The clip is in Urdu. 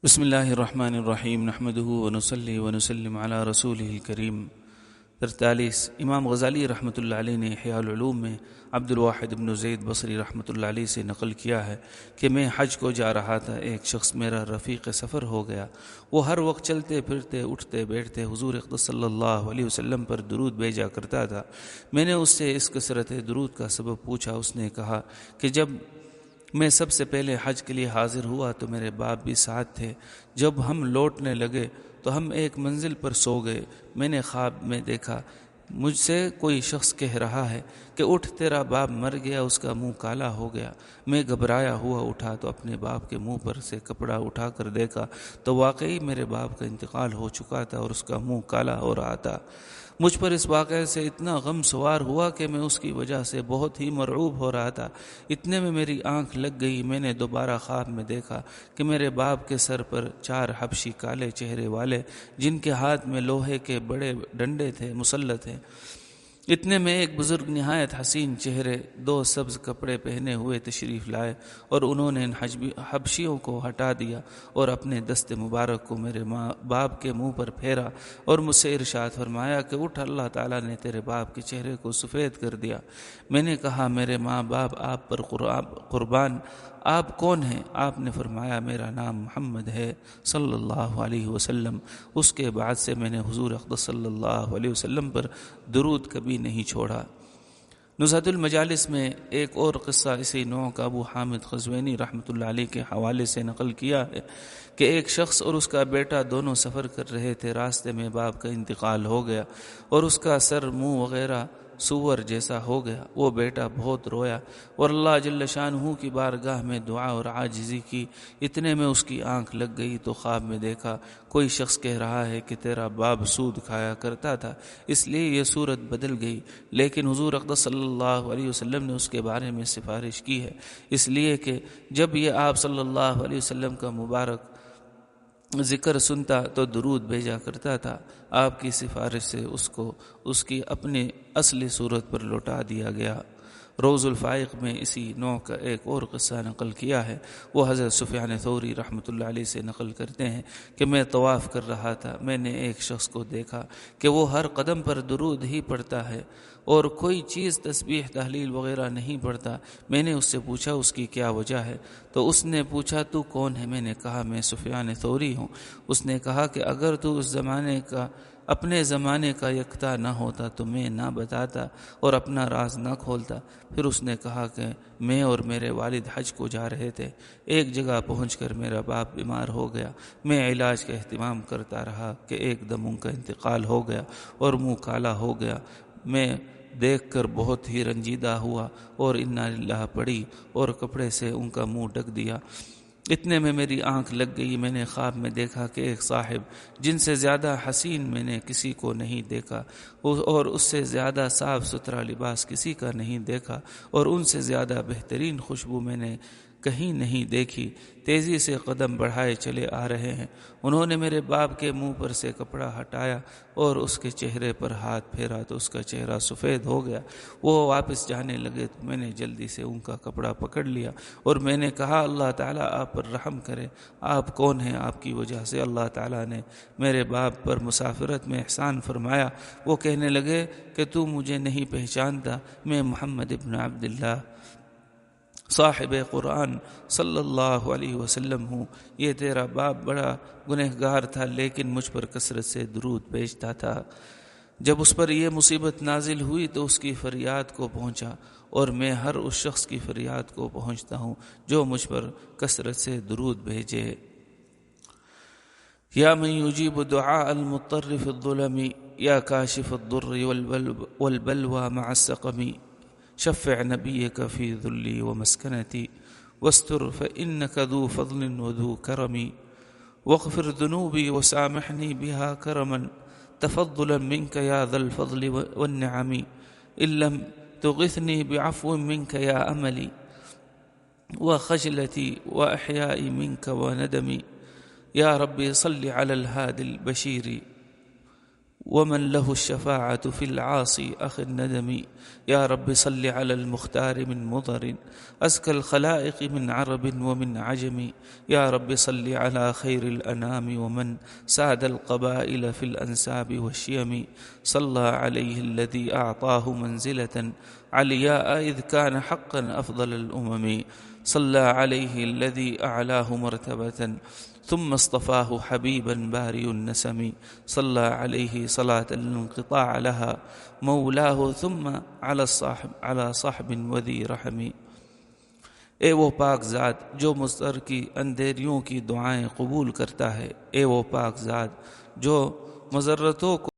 بسم اللہ الرحمن الرحیم نحمده ونصلی ونسلم علی رسولہ الکریم 43 امام غزالی رحمۃ اللہ علیہ نے احیاء العلوم میں عبد الواحد بن زید بصری رحمۃ اللہ علیہ سے نقل کیا ہے کہ میں حج کو جا رہا تھا، ایک شخص میرا رفیق سفر ہو گیا۔ وہ ہر وقت چلتے پھرتے اٹھتے بیٹھتے حضور اقدس صلی اللہ علیہ وسلم پر درود بھیجا کرتا تھا۔ میں نے اس سے اس کثرت درود کا سبب پوچھا۔ اس نے کہا کہ جب میں سب سے پہلے حج کے لیے حاضر ہوا تو میرے باپ بھی ساتھ تھے۔ جب ہم لوٹنے لگے تو ہم ایک منزل پر سو گئے۔ میں نے خواب میں دیکھا مجھ سے کوئی شخص کہہ رہا ہے کہ اٹھ، تیرا باپ مر گیا، اس کا منہ کالا ہو گیا۔ میں گھبرایا ہوا اٹھا تو اپنے باپ کے منہ پر سے کپڑا اٹھا کر دیکھا تو واقعی میرے باپ کا انتقال ہو چکا تھا اور اس کا منہ کالا ہو رہا تھا۔ مجھ پر اس واقعے سے اتنا غم سوار ہوا کہ میں اس کی وجہ سے بہت ہی مرعوب ہو رہا تھا۔ اتنے میں میری آنکھ لگ گئی۔ میں نے دوبارہ خواب میں دیکھا کہ میرے باپ کے سر پر 4 حبشی کالے چہرے والے، جن کے ہاتھ میں لوہے کے بڑے ڈنڈے تھے، مسلط تھے۔ اتنے میں ایک بزرگ نہایت حسین چہرے 2 سبز کپڑے پہنے ہوئے تشریف لائے اور انہوں نے ان حبشیوں کو ہٹا دیا اور اپنے دست مبارک کو میرے باپ کے منہ پر پھیرا اور مجھ سے ارشاد فرمایا کہ اٹھ، اللہ تعالیٰ نے تیرے باپ کے چہرے کو سفید کر دیا۔ میں نے کہا میرے ماں باپ آپ پر قربان، آپ کون ہیں؟ آپ نے فرمایا میرا نام محمد ہے صلی اللہ علیہ وسلم۔ اس کے بعد سے میں نے حضور اقدس صلی اللہ علیہ وسلم پر درود کبھی نہیں چھوڑا۔ نزہۃ المجالس میں ایک اور قصہ اسی نوع کا ابو حامد قزوینی رحمۃ اللہ علیہ کے حوالے سے نقل کیا ہے کہ ایک شخص اور اس کا بیٹا دونوں سفر کر رہے تھے۔ راستے میں باپ کا انتقال ہو گیا اور اس کا سر، منہ وغیرہ سور جیسا ہو گیا۔ وہ بیٹا بہت رویا اور اللہ جل شانہ کی بارگاہ میں دعا اور عاجزی کی۔ اتنے میں اس کی آنکھ لگ گئی تو خواب میں دیکھا کوئی شخص کہہ رہا ہے کہ تیرا باپ سود کھایا کرتا تھا، اس لیے یہ صورت بدل گئی، لیکن حضور اقدس صلی اللہ علیہ وسلم نے اس کے بارے میں سفارش کی ہے، اس لیے کہ جب یہ آپ صلی اللہ علیہ وسلم کا مبارک ذکر سنتا تو درود بھیجا کرتا تھا۔ آپ کی سفارش سے اس کو اس کی اپنی اصلی صورت پر لوٹا دیا گیا۔ روز الفائق میں اسی نوع کا ایک اور قصہ نقل کیا ہے۔ وہ حضرت سفیان ثوری رحمۃ اللہ علیہ سے نقل کرتے ہیں کہ میں طواف کر رہا تھا، میں نے ایک شخص کو دیکھا کہ وہ ہر قدم پر درود ہی پڑھتا ہے اور کوئی چیز تسبیح تحلیل وغیرہ نہیں پڑھتا۔ میں نے اس سے پوچھا اس کی کیا وجہ ہے، تو اس نے پوچھا تو کون ہے؟ میں نے کہا میں سفیان ثوری ہوں۔ اس نے کہا کہ اگر تو اس زمانے کا اپنے زمانے کا یکتا نہ ہوتا تو میں نہ بتاتا اور اپنا راز نہ کھولتا۔ پھر اس نے کہا کہ میں اور میرے والد حج کو جا رہے تھے، ایک جگہ پہنچ کر میرا باپ بیمار ہو گیا۔ میں علاج کا اہتمام کرتا رہا کہ ایک دم ان کا انتقال ہو گیا اور منہ کالا ہو گیا۔ میں دیکھ کر بہت ہی رنجیدہ ہوا اور انا للہ پڑھی اور کپڑے سے ان کا منہ ڈھک دیا۔ اتنے میں میری آنکھ لگ گئی۔ میں نے خواب میں دیکھا کہ ایک صاحب جن سے زیادہ حسین میں نے کسی کو نہیں دیکھا اور اس سے زیادہ صاف ستھرا لباس کسی کا نہیں دیکھا اور ان سے زیادہ بہترین خوشبو میں نے کہیں نہیں دیکھی، تیزی سے قدم بڑھائے چلے آ رہے ہیں۔ انہوں نے میرے باپ کے منہ پر سے کپڑا ہٹایا اور اس کے چہرے پر ہاتھ پھیرا تو اس کا چہرہ سفید ہو گیا۔ وہ واپس جانے لگے تو میں نے جلدی سے ان کا کپڑا پکڑ لیا اور میں نے کہا اللہ تعالیٰ آپ پر رحم کرے، آپ کون ہیں؟ آپ کی وجہ سے اللہ تعالیٰ نے میرے باپ پر مسافرت میں احسان فرمایا۔ وہ کہنے لگے کہ تو مجھے نہیں پہچانتا، میں محمد ابن عبداللہ صاحب قرآن صلی اللہ علیہ وسلم ہوں۔ یہ تیرا باپ بڑا گنہگار تھا لیکن مجھ پر کثرت سے درود بھیجتا تھا۔ جب اس پر یہ مصیبت نازل ہوئی تو اس کی فریاد کو پہنچا اور میں ہر اس شخص کی فریاد کو پہنچتا ہوں جو مجھ پر کثرت سے درود بھیجے۔ یا من یجیب دعاء المضطر فی الظلم یا کاشف الضر والبلوى مع السقم شفع نبیک فی ذلی ومسکنتی واستر فإنک ذو فضل وذو کرم واغفر ذنوبی وسامحنی بها کرما تفضلا منك يا ذا الفضل والنعم إن لم تغثني بعفو منك يا أملي وخجلتي وأحيائي منك وندمي يا ربي صل على الهادي البشير ومن له الشفاعة في العاصي أخ الندم. يا رب صل على المختار من مضر أزكى الخلائق من عرب ومن عجم. يا رب صل على خير الأنام ومن ساد القبائل في الأنساب والشيم. صلى عليه الذي أعطاه منزلة علياء إذ كان حقا أفضل الأمم. صلى عليه الذي أعلاه مرتبة ثم اصطفاه حبيبا بارئ النسم. صلى عليه صلاة الانقطاع لها مولاه ثم على صاحب وذي رحم. اے وہ پاک ذات جو مضطر کی اندھیریوں کی دعائیں قبول کرتا ہے. اے وہ پاک ذات جو مضرتوں کو